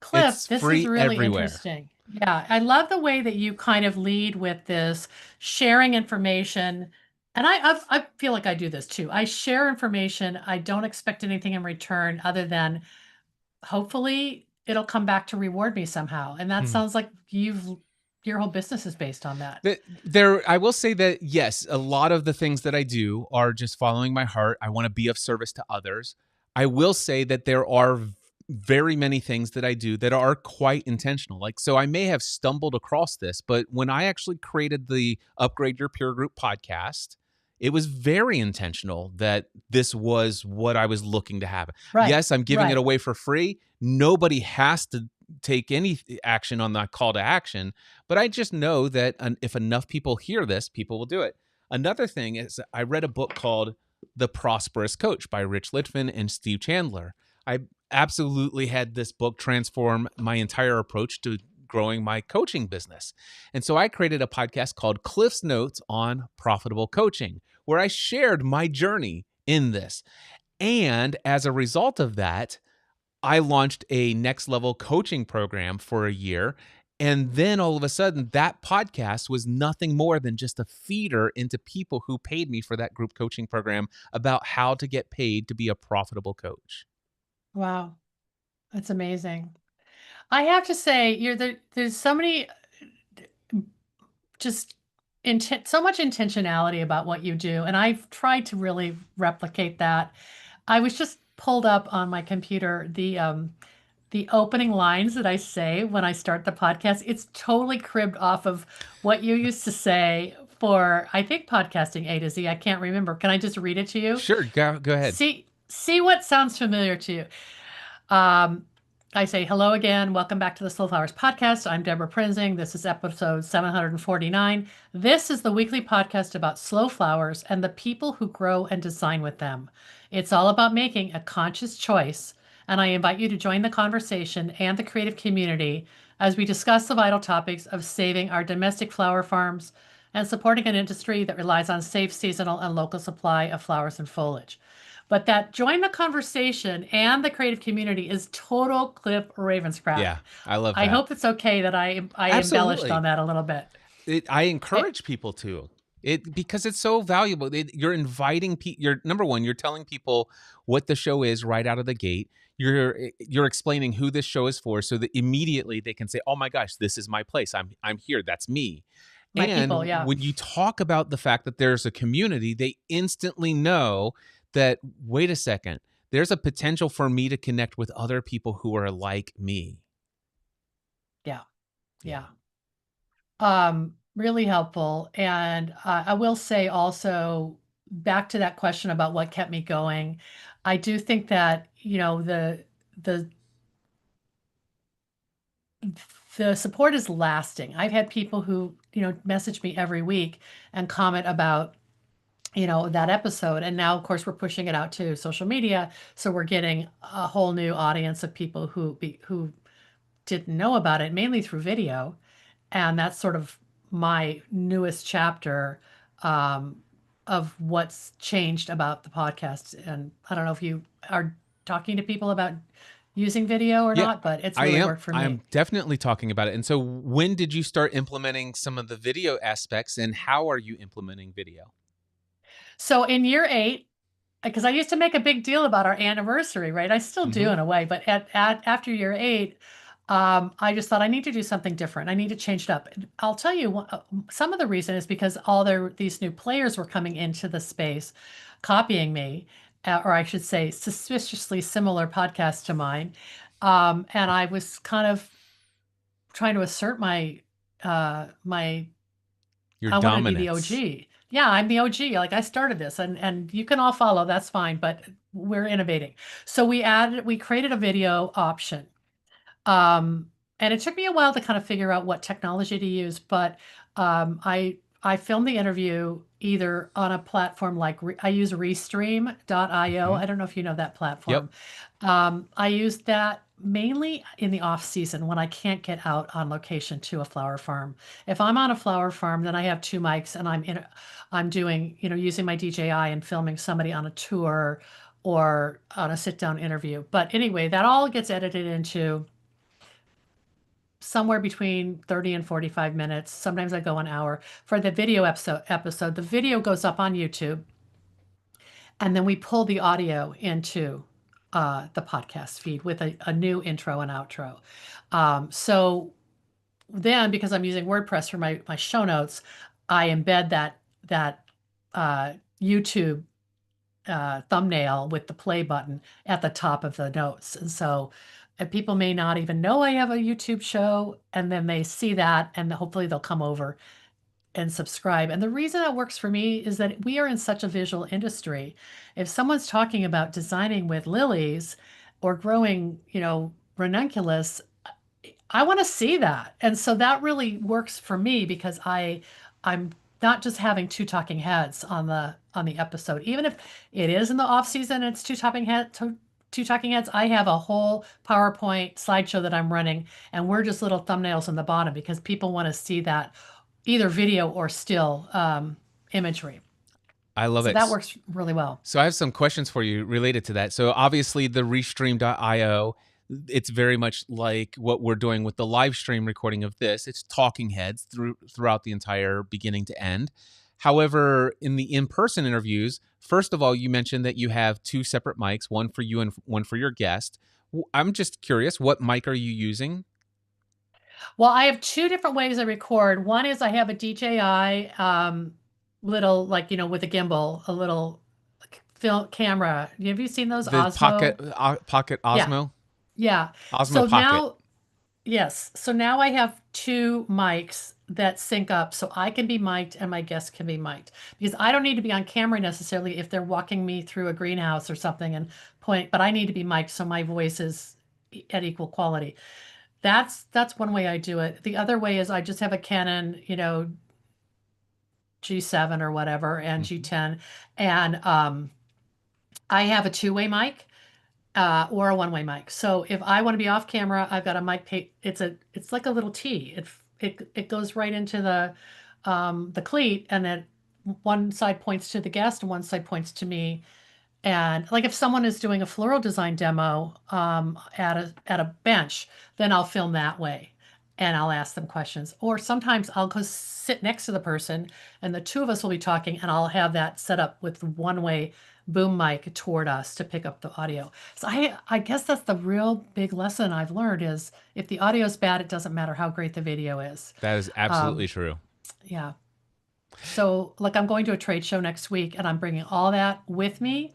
Cliff, It's this is free really everywhere. interesting. Yeah, I love the way that you kind of lead with this sharing information. And I feel like I do this too. I share information. I don't expect anything in return other than hopefully it'll come back to reward me somehow. And that Mhm. sounds like your whole business is based on that. I will say that yes, a lot of the things that I do are just following my heart. I want to be of service to others. I will say that there are very many things that I do that are quite intentional. Like, so I may have stumbled across this, but when I actually created the Upgrade Your Peer Group podcast, it was very intentional that this was what I was looking to have. Right, Yes, I'm giving it right. away for free. Nobody has to take any action on that call to action, but I just know that if enough people hear this, people will do it. Another thing is, I read a book called The Prosperous Coach by Rich Litvin and Steve Chandler. I absolutely had this book transform my entire approach to growing my coaching business. And so I created a podcast called Cliff's Notes on Profitable Coaching, where I shared my journey in this. And as a result of that, I launched a next level coaching program for a year. And then all of a sudden, that podcast was nothing more than just a feeder into people who paid me for that group coaching program about how to get paid to be a profitable coach. Wow. That's amazing. I have to say, there's so many just so much intentionality about what you do, and I've tried to really replicate that. I was just pulled up on my computer the opening lines that I say when I start the podcast. It's totally cribbed off of what you used to say for, I think, podcasting A to Z. I can't remember. Can I just read it to you? Sure, go ahead. See what sounds familiar to you. Um, I say hello again. Welcome back to the Slow Flowers podcast. I'm Debra Prinzing. This is episode 749. This is the weekly podcast about slow flowers and the people who grow and design with them. It's all about making a conscious choice, and I invite you to join the conversation and the creative community as we discuss the vital topics of saving our domestic flower farms and supporting an industry that relies on safe, seasonal, and local supply of flowers and foliage. But that join the conversation and the creative community is total Cliff Ravenscraft. Yeah, I love I that. hope it's okay that I embellished on Absolutely. that a little bit. I Eh, encourage people to it because it's so valuable. You're inviting people. You're number one. You're telling people what the show is right out of the gate. You're explaining who this show is for, so that immediately they can say, "Oh my gosh, this is my place. I'm here. That's me." my people, And yeah. when you talk about the fact that there's a community, they instantly know that, wait a second, there's a potential for me to connect with other people who are like me. Yeah. Yeah. Yeah. Really helpful. And I will say also, back to that question about what kept me going, I do think that, the the support is lasting. I've had people who, message me every week and comment about, that episode. And now, of course, we're pushing it out to social media. So we're getting a whole new audience of people who didn't know about it, mainly through video. And that's sort of my newest chapter um, of what's changed about the podcast. And I don't know if you are talking to people about using video or Yeah, not, but it's I really am. worked for me. I'm definitely talking about it. And so, when did you start implementing some of the video aspects, and how are you implementing video? So in year 8, because I used to make a big deal about our anniversary, right? I still do Hmm. in a way, but at after year 8, I just thought I need to do something different. I need to change it up. And I'll tell you, some of the reason is because these new players were coming into the space, copying me, or I should say, suspiciously similar podcasts to mine, and I was kind of trying to assert my Your I wanted to be the dominance. OG. Yeah, I'm the OG. Like I started this and you can all follow, that's fine, but we're innovating. So we created a video option. Um, and it took me a while to kind of figure out what technology to use, but I filmed the interview either on a platform like I use Restream.io. Hmm. I don't know if you know that Yep. platform. I use that mainly in the off season when I can't get out on location to a flower farm. If I'm on a flower farm, then I have two mics and I'm doing, using my DJI and filming somebody on a tour or on a sit down interview. But anyway, that all gets edited into somewhere between 30 and 45 minutes. Sometimes I go an hour. For the video episode, the video goes up on YouTube, and then we pull the audio into the podcast feed with a new intro and outro. So then, because I'm using WordPress for my show notes, I embed that YouTube thumbnail with the play button at the top of the notes. And so people may not even know I have a YouTube show, and then they see that, and hopefully they'll come over and subscribe. And the reason that works for me is that we are in such a visual industry. If someone's talking about designing with lilies or growing, ranunculus, I want to see that. And so that really works for me because I'm not just having two talking heads on the episode. Even if it is in the off season, it's two talking heads. I have a whole PowerPoint slideshow that I'm running, and we're just little thumbnails on the bottom because people want to see that either video or still imagery. I love So it. that works really well. So I have some questions for you related to that. So obviously the Restream.io, it's very much like what we're doing with the live stream recording of this. It's talking heads throughout the entire beginning to end. However, in the in-person interviews, first of all, you mentioned that you have two separate mics, one for you and one for your guest. I'm just curious, what mic are you using? Well, I have two different ways I record. One is I have a DJI little, like, with a gimbal, a little film camera. Have you seen those The Pocket Osmo? Pocket Yeah, Osmo, yeah. Osmo So Pocket. now, yes. So now I have two mics that sync up so I can be mic'd and my guests can be mic'd because I don't need to be on camera necessarily if they're walking me through a greenhouse or something and point, but I need to be mic'd so my voice is at equal quality. That's one way I do it. The other way is I just have a Canon, G7 or whatever and Mhm. G10, and I have a two-way mic or a one-way mic. So if I want to be off camera, I've got a mic. It's like a little T. It goes right into the cleat, and then one side points to the guest and one side points to me. And like if someone is doing a floral design demo at a bench, then I'll film that way and I'll ask them questions. Or sometimes I'll go sit next to the person and the two of us will be talking and I'll have that set up with one way boom mic toward us to pick up the audio. So I guess that's the real big lesson I've learned is if the audio is bad, it doesn't matter how great the video is. That is absolutely Um, true. yeah. So, like, I'm going to a trade show next week, and I'm bringing all that with me.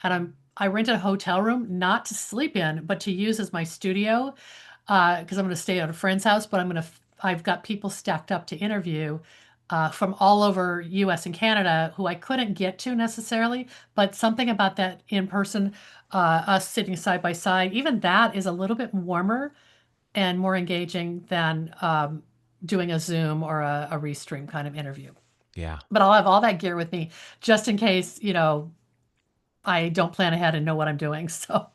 And I rented a hotel room not to sleep in, but to use as my studio, because I'm going to stay at a friend's house. But I've got people stacked up to interview from all over U.S. and Canada who I couldn't get to necessarily. But something about that in person, us sitting side by side, even that is a little bit warmer and more engaging than doing a Zoom or a restream kind of interview. Yeah. But I'll have all that gear with me just in case, I don't plan ahead and know what I'm doing. So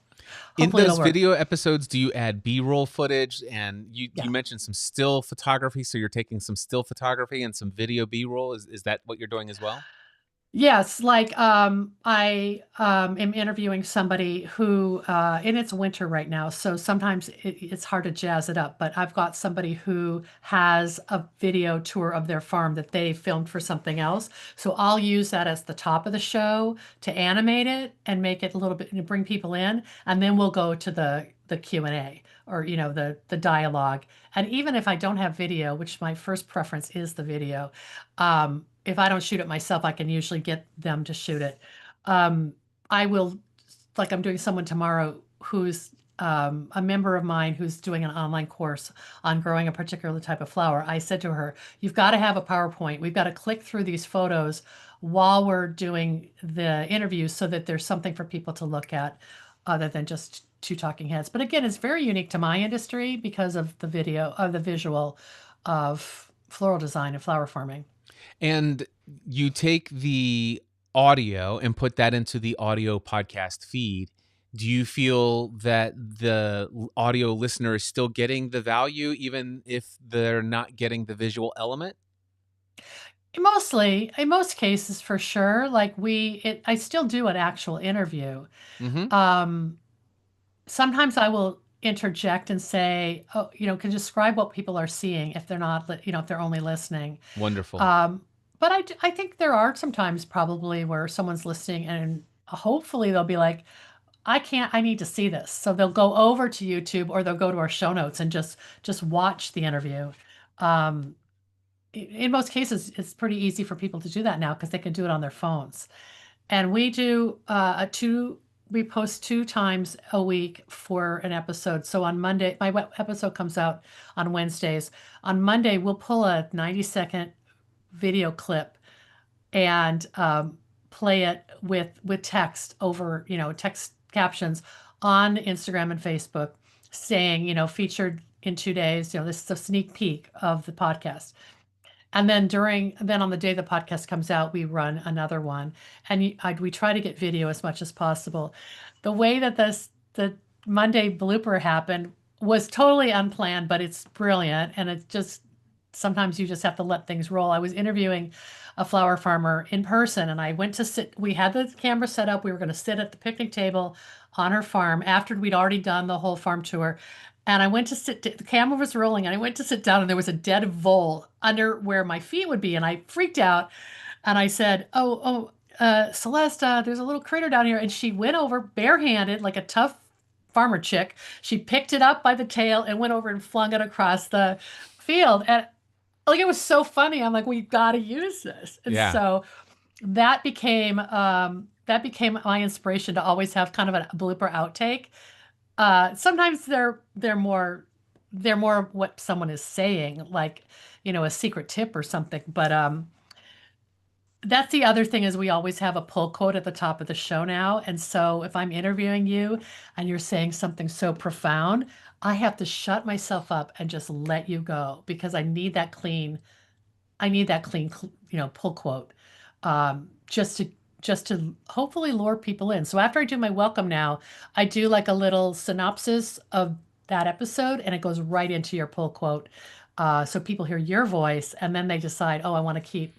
In hopefully those it'll work. video episodes, do you add B-roll footage? And you Yeah. mentioned some still photography, so you're taking some still photography and some video B-roll. Is that what you're doing as well? Yes, like I am interviewing somebody who and it's winter right now, so sometimes it's hard to jazz it up, but I've got somebody who has a video tour of their farm that they filmed for something else. So I'll use that as the top of the show to animate it and make it a little bit and bring people in, and then we'll go to the Q&A or the dialogue. And even if I don't have video, which my first preference is the video, if I don't shoot it myself, I can usually get them to shoot it. Um, I will, like I'm doing someone tomorrow who's a member of mine who's doing an online course on growing a particular type of flower. I said to her, "You've got to have a PowerPoint. We've got to click through these photos while we're doing the interview so that there's something for people to look at other than just two talking heads." But again, it's very unique to my industry because of the video, of the visual of floral design and flower farming. And you take the audio and put that into the audio podcast feed. Do you feel that the audio listener is still getting the value even if they're not getting the visual element? Mostly, in most cases, for sure. Like I still do an actual interview. Mhm. Um, Sometimes I will interject and say, "Oh, can describe what people are seeing if they're not, if they're only listening." Wonderful. Um, but I think there are some times probably where someone's listening and hopefully they'll be like, "I can't, I need to see this." So they'll go over to YouTube or they'll go to our show notes and just watch the interview. Um, in most cases, it's pretty easy for people to do that now because they can do it on their phones. And we do we post two times a week for an episode. So on Monday, my episode comes out on Wednesdays. On Monday, we'll pull a 90-second video clip and play it with text over, text captions on Instagram and Facebook saying, featured in 2 days, this is a sneak peek of the podcast. And then on the day the podcast comes out, we run another one, and we try to get video as much as possible. The way that the Monday blooper happened was totally unplanned, but it's brilliant, and it's just sometimes you just have to let things roll. I was interviewing a flower farmer in person, and I went to sit. We had the camera set up. We were going to sit at the picnic table on her farm after we'd already done the whole farm tour. And I went to sit, the camera was rolling, and I went to sit down, and there was a dead vole under where my feet would be. And I freaked out, and I said, Celeste, there's a little critter down here. And she went over barehanded, like a tough farmer chick. She picked it up by the tail and went over and flung it across the field. And like it was so funny. I'm like, we got to use this. And Yeah. so that became my inspiration to always have kind of a blooper outtake. Sometimes they're more what someone is saying, like a secret tip or something. But that's the other thing is we always have a pull quote at the top of the show now. And so if I'm interviewing you and you're saying something so profound, I have to shut myself up and just let you go because I need that clean, pull quote, just to hopefully lure people in. So after I do my welcome now, I do like a little synopsis of that episode, and it goes right into your pull quote, so people hear your voice, and then they decide, oh, I want to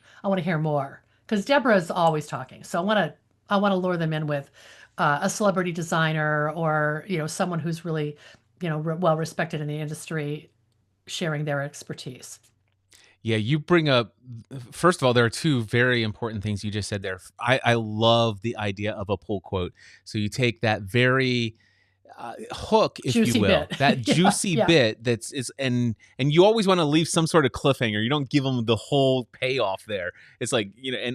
hear more, because Deborah is always talking. So I want to lure them in with a celebrity designer or someone who's really well respected in the industry, sharing their expertise. Yeah, you bring up, first of all, there are two very important things you just said there. I love the idea of a pull quote. So you take that very hook, if you Juicy will, bit. that Yeah, juicy yeah. bit and you always want to leave some sort of cliffhanger. You don't give them the whole payoff there. It's like,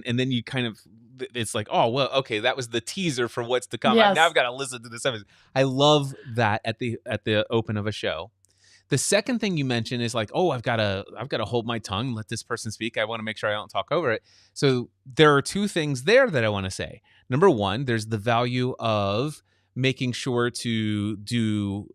and then you kind of, it's like, oh, well, okay, that was the teaser for what's to come. Now I've Yes. got to listen to this episode. I love that at the open of a show. The second thing you mentioned is like, oh, I've got to hold my tongue, let this person speak. I want to make sure I don't talk over it. So there are two things there that I want to say. Number one, there's the value of making sure to do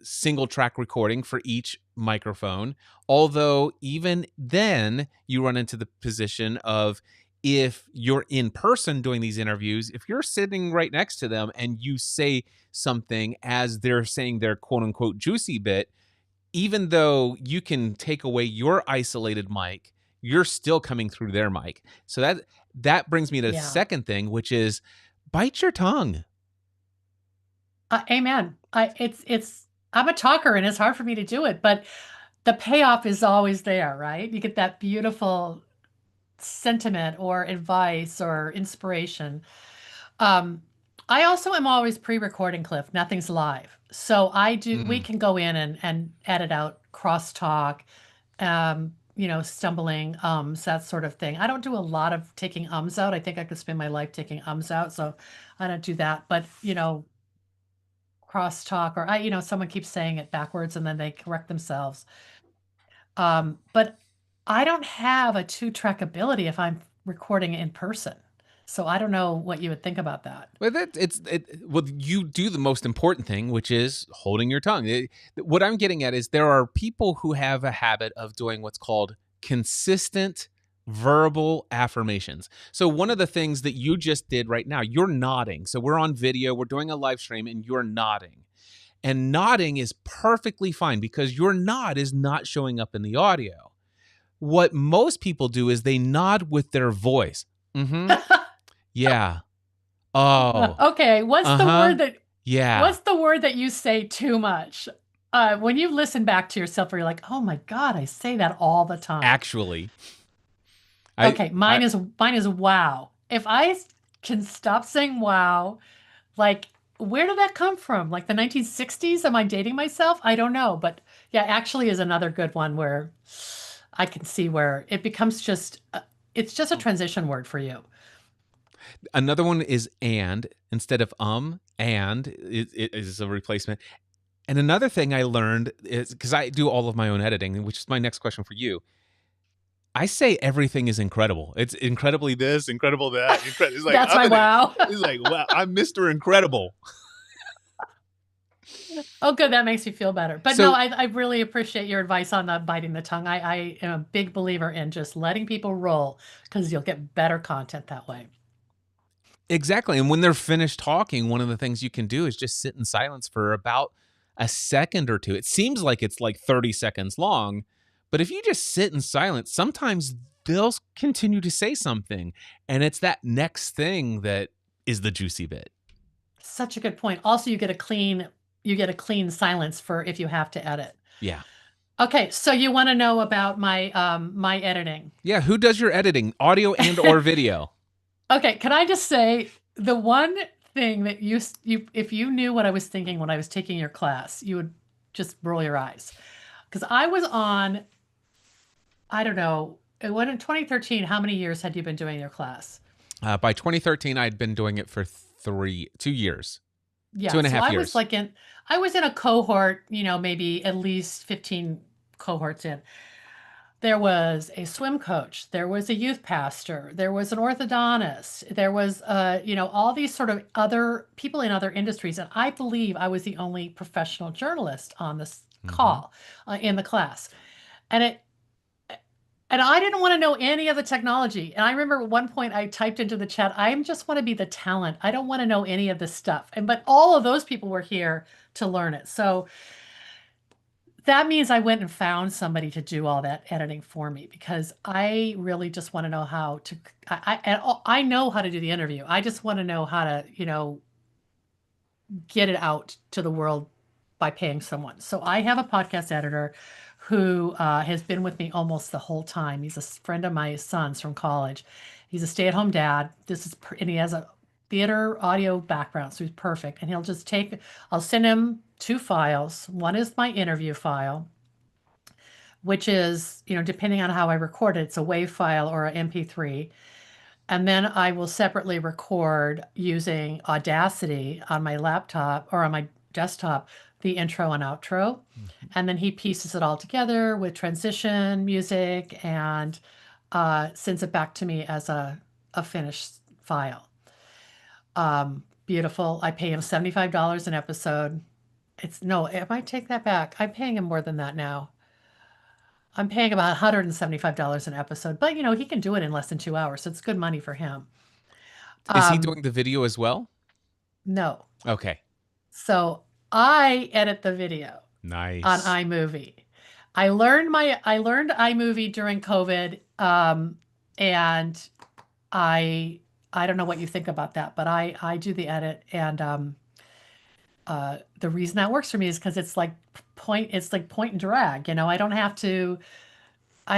single track recording for each microphone. Although even then, you run into the position of, if you're in person doing these interviews, if you're sitting right next to them and you say something as they're saying their quote unquote juicy bit, even though you can take away your isolated mic, you're still coming through their mic. So that brings me to the Yeah. second thing, which is bite your tongue. Amen. I'm a talker and it's hard for me to do it, but the payoff is always there, right? You get that beautiful sentiment or advice or inspiration. Um, I also am always pre-recording, Cliff. Nothing's live. So we Mm. can go in and edit out crosstalk, stumbling ums, that sort of thing. I don't do a lot of taking ums out. I think I could spend my life taking ums out, so I don't do that. But crosstalk, or someone keeps saying it backwards and then they correct themselves. But I don't have a two-track ability if I'm recording in person. So I don't know what you would think about that. Well, well, you do the most important thing, which is holding your tongue. What I'm getting at is there are people who have a habit of doing what's called consistent verbal affirmations. So one of the things that you just did right now, you're nodding. So we're on video, we're doing a live stream, and you're nodding. And nodding is perfectly fine because your nod is not showing up in the audio. What most people do is they nod with their voice. Mm-hmm. Yeah. Oh. Okay, Uh-huh. Yeah. what's the word that you say too much? When you listen back to yourself, where you're like, "Oh my God, I say that all the time." Actually, I Okay, I mine is wow. If I can stop saying wow, like where did that come from? Like the 1960s? Am I dating myself? I don't know, but yeah, actually is another good one where I can see where it becomes it's just a transition word for you. another one is and instead of and it is a replacement. And another thing I learned is because I do all of my own editing, which is my next question for you. I say everything is incredible. It's incredibly this, incredible that. It's like That's my wow. it's like wow, I'm Mr. Incredible. Oh, good. That makes me feel better. But no, So I really appreciate your advice on the biting the tongue. I am a big believer in just letting people roll because you'll get better content that way. exactly. And when they're finished talking, one of the things you can do is just sit in silence for about a second or two. It seems like it's like 30 seconds long, but if you just sit in silence, sometimes they'll continue to say something. And it's that next thing that is the juicy bit. Such a good point. Also, you get a clean silence for if you have to edit. Yeah. Okay, so you want to know about my editing. Yeah. Who does your editing, audio and or video? Okay, can I just say the one thing that if you knew what I was thinking when I was taking your class, you would just roll your eyes. Because I was on, I don't know, it went in 2013. How many years had you been doing your class? By 2013, I'd been doing it for 2 years, two Yeah, and a so half years. I was in a cohort, maybe at least 15 cohorts in. There was a swim coach, there was a youth pastor, there was an orthodontist, there was all these sort of other people in other industries, and I believe I was the only professional journalist on this Hmm. call in the class. And it and I didn't want to know any of the technology. And I remember at one point I typed into the chat, I just want to be the talent. I don't want to know any of this stuff. And but all of those people were here to learn it. So that means I went and found somebody to do all that editing for me because I really just want to know how to I know how to do the interview. I just want to know how to, get it out to the world by paying someone. So I have a podcast editor who has been with me almost the whole time. He's a friend of my son's from college. He's a stay-at-home dad. And he has a theater audio background, so he's perfect. And I'll send him two files. One is my interview file, which is, depending on how I record it, it's a WAV file or an MP3. And then I will separately record using Audacity on my laptop or on my desktop, the intro and outro. And then he pieces it all together with transition music and sends it back to me as a finished file. Beautiful. I pay him $75 an episode. It's no, I might take that back. I'm paying him more than that now. I'm paying about $175 an episode, but he can do it in less than 2 hours, so it's good money for him. Is he Um, doing the video as well? no. Okay. So I edit the video on Nice. iMovie. I learned iMovie during COVID, and I I don't know what you think about that, but I do the edit, and the reason that works for me is because it's like point and drag. I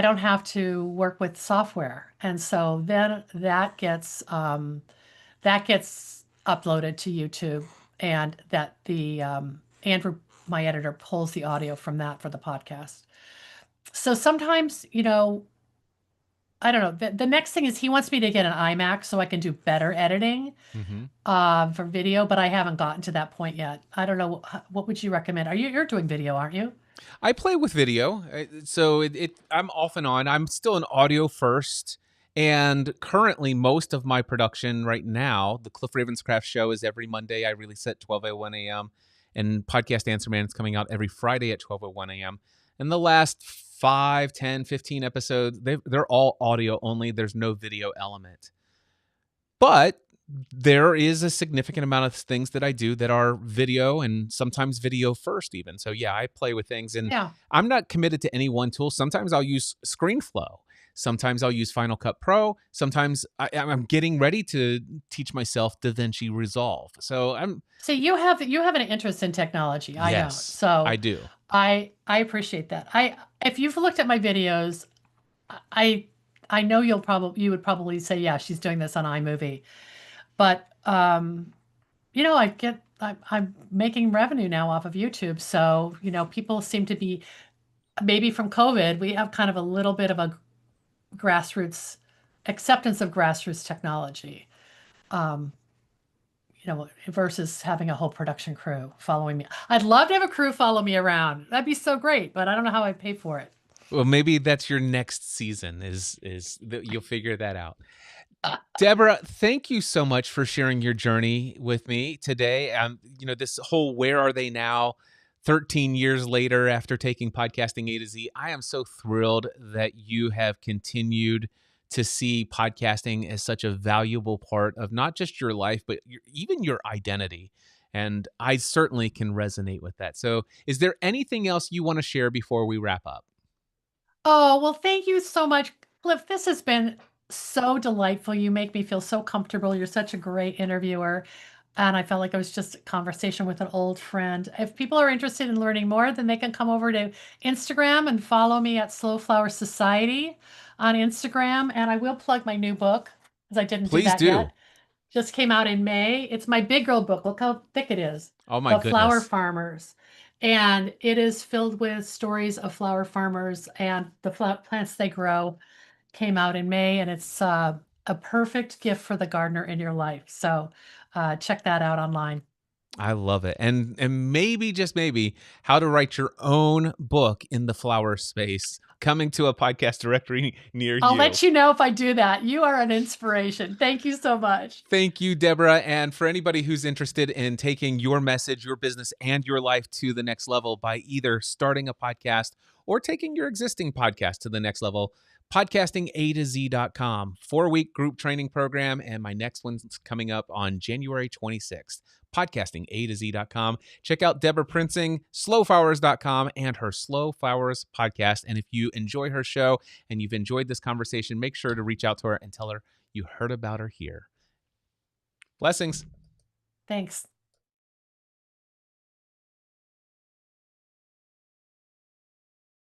don't have to work with software, and so then that gets uploaded to YouTube, and that the Andrew, my editor, pulls the audio from that for the podcast. So sometimes, I don't know. The next thing is he wants me to get an iMac so I can do better editing Hmm. for video, but I haven't gotten to that point yet. I don't know. What would you recommend? You're doing video, aren't you? I play with video, so I'm off and on. I'm still an audio first, and currently most of my production right now, the Cliff Ravenscraft show is every Monday. I release at 12:01 a.m. and Podcast Answer Man is coming out every Friday at 12:01 a.m. And the last 5, 10, 15 episodes, they're all audio only. There's no video element. But there is a significant amount of things that I do that are video and sometimes video first, even. So, yeah, I play with things and Yeah. I'm not committed to any one tool. Sometimes I'll use ScreenFlow. Sometimes I'll use Final Cut Pro. Sometimes I'm getting ready to teach myself DaVinci Resolve. So So you have an interest in technology. I don't. yes, I So do. I appreciate that. If you've looked at my videos, I I know you would probably say, yeah, she's doing this on iMovie. But I'm making revenue now off of YouTube. So, people seem to be, maybe from COVID, we have kind of a little bit of a grassroots acceptance of grassroots technology. Um, versus having a whole production crew following me. I'd love to have a crew follow me around. That'd be so great, but I don't know how I'd pay for it. Well, maybe that's your next season is that you'll figure that out. Deborah, thank you so much for sharing your journey with me today. This whole where are they now, 13 years later after taking podcasting A to Z. I am so thrilled that you have continued to see podcasting as such a valuable part of not just your life, but even your identity. And I certainly can resonate with that. So, is there anything else you want to share before we wrap up? Oh, well, thank you so much, Cliff. This has been so delightful. You make me feel so comfortable. You're such a great interviewer. And I felt like it was just a conversation with an old friend. If people are interested in learning more, then they can come over to Instagram and follow me at Slow Flower Society on Instagram. And I will plug my new book because I didn't do Please that do. yet. just came out in May. It's my big girl book. Look how thick it is. Oh my The Flower goodness. Farmers. And it is filled with stories of flower farmers and the plants they grow. Came out in May, and it's a perfect gift for the gardener in your life. So check that out online. I love it. And maybe just maybe how to write your own book in the flower space coming to a podcast directory near I'll you. let you know if I do that. You are an inspiration. Thank you so much. Thank you, Deborah. And for anybody who's interested in taking your message, your business, and your life to the next level by either starting a podcast or taking your existing podcast to the next level, podcastinga to z.com, 4-week group training program. And my next one's coming up on January 26th. Podcastinga to z.com. Check out Debra Prinzing, slowflowers.com, and her Slow Flowers podcast. And if you enjoy her show and you've enjoyed this conversation, make sure to reach out to her and tell her you heard about her here. Blessings. Thanks.